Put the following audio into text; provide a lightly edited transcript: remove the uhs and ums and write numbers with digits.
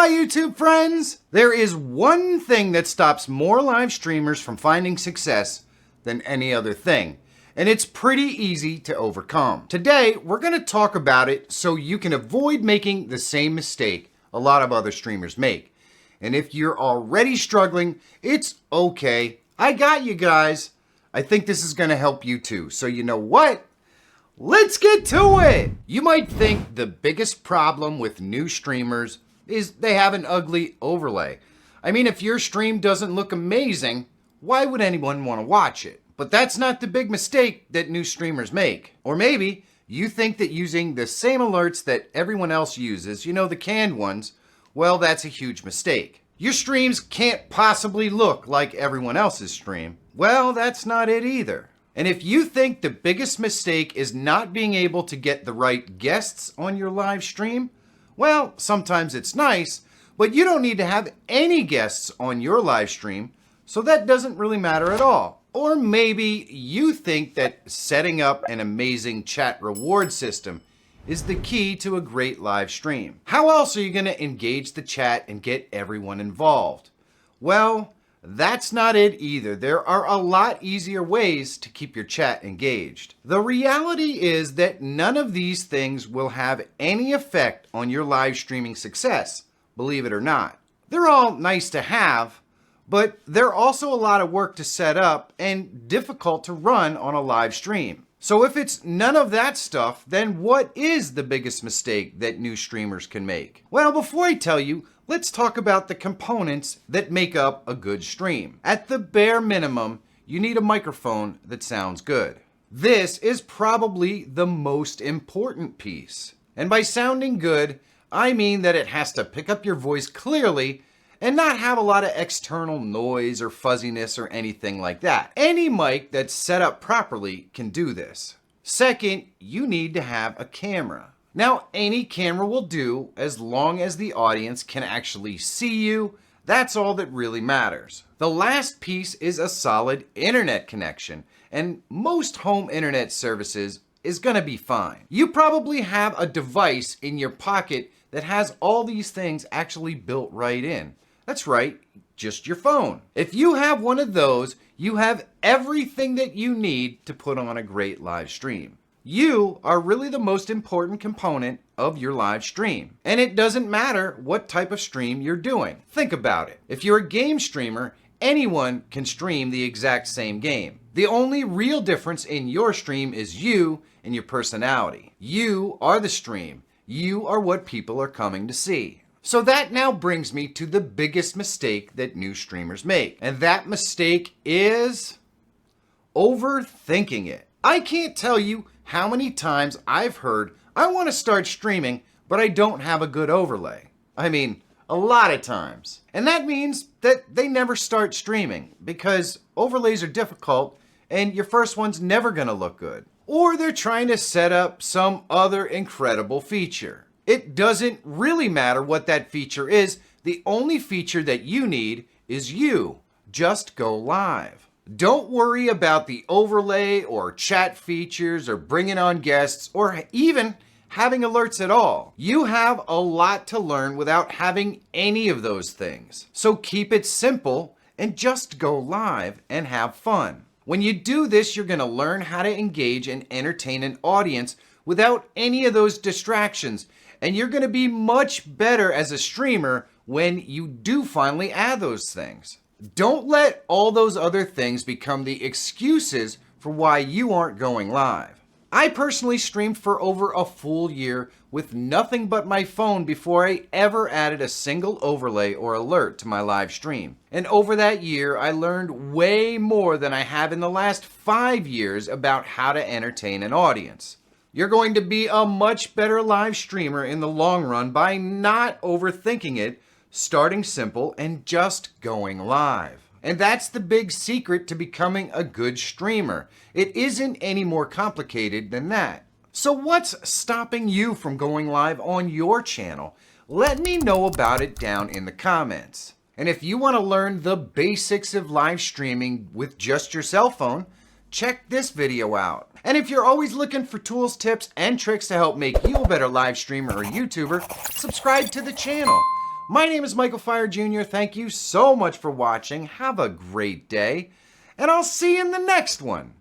Hi YouTube friends! There is one thing that stops more live streamers from finding success than any other thing, and it's pretty easy to overcome. Today, we're going to talk about it so you can avoid making the same mistake a lot of other streamers make. And if you're already struggling, it's okay. I got you guys. I think this is going to help you too. So you know what? Let's get to it! You might think the biggest problem with new streamers is they have an ugly overlay. I mean, if your stream doesn't look amazing, why would anyone want to watch it? But that's not the big mistake that new streamers make. Or maybe you think that using the same alerts that everyone else uses, you know, the canned ones, well, that's a huge mistake. Your streams can't possibly look like everyone else's stream. Well, that's not it either. And if you think the biggest mistake is not being able to get the right guests on your live stream, well, sometimes it's nice, but you don't need to have any guests on your live stream, so that doesn't really matter at all. Or maybe you think that setting up an amazing chat reward system is the key to a great live stream. How else are you going to engage the chat and get everyone involved? Well, that's not it either. There are a lot easier ways to keep your chat engaged. The reality is that none of these things will have any effect on your live streaming success, believe it or not. They're all nice to have, but they're also a lot of work to set up and difficult to run on a live stream. So if it's none of that stuff, then what is the biggest mistake that new streamers can make? Well, before I tell you, let's talk about the components that make up a good stream. At the bare minimum, you need a microphone that sounds good. This is probably the most important piece. And by sounding good, I mean that it has to pick up your voice clearly and not have a lot of external noise or fuzziness or anything like that. Any mic that's set up properly can do this. Second, you need to have a camera. Now, any camera will do as long as the audience can actually see you. That's all that really matters. The last piece is a solid internet connection, and most home internet services is gonna be fine. You probably have a device in your pocket that has all these things actually built right in. That's right, just your phone. If you have one of those, you have everything that you need to put on a great live stream. You are really the most important component of your live stream. And it doesn't matter what type of stream you're doing. Think about it. If you're a game streamer, anyone can stream the exact same game. The only real difference in your stream is you and your personality. You are the stream. You are what people are coming to see. So that now brings me to the biggest mistake that new streamers make. And that mistake is overthinking it. I can't tell you how many times I've heard, I want to start streaming, but I don't have a good overlay. I mean, a lot of times. And that means that they never start streaming because overlays are difficult and your first one's never going to look good. Or they're trying to set up some other incredible feature. It doesn't really matter what that feature is. The only feature that you need is you. Just go live. Don't worry about the overlay or chat features or bringing on guests or even having alerts at all. You have a lot to learn without having any of those things. So keep it simple and just go live and have fun. When you do this, you're going to learn how to engage and entertain an audience without any of those distractions. And you're going to be much better as a streamer when you do finally add those things. Don't let all those other things become the excuses for why you aren't going live. I personally streamed for over a full year with nothing but my phone before I ever added a single overlay or alert to my live stream. And over that year, I learned way more than I have in the last 5 years about how to entertain an audience. You're going to be a much better live streamer in the long run by not overthinking it, starting simple and just going live. And that's the big secret to becoming a good streamer. It isn't any more complicated than that. So what's stopping you from going live on your channel? Let me know about it down in the comments. And if you want to learn the basics of live streaming with just your cell phone, check this video out. And if you're always looking for tools, tips, and tricks to help make you a better live streamer or YouTuber, subscribe to the channel. My name is Michael Feyrer Jr. Thank you so much for watching. Have a great day, and I'll see you in the next one.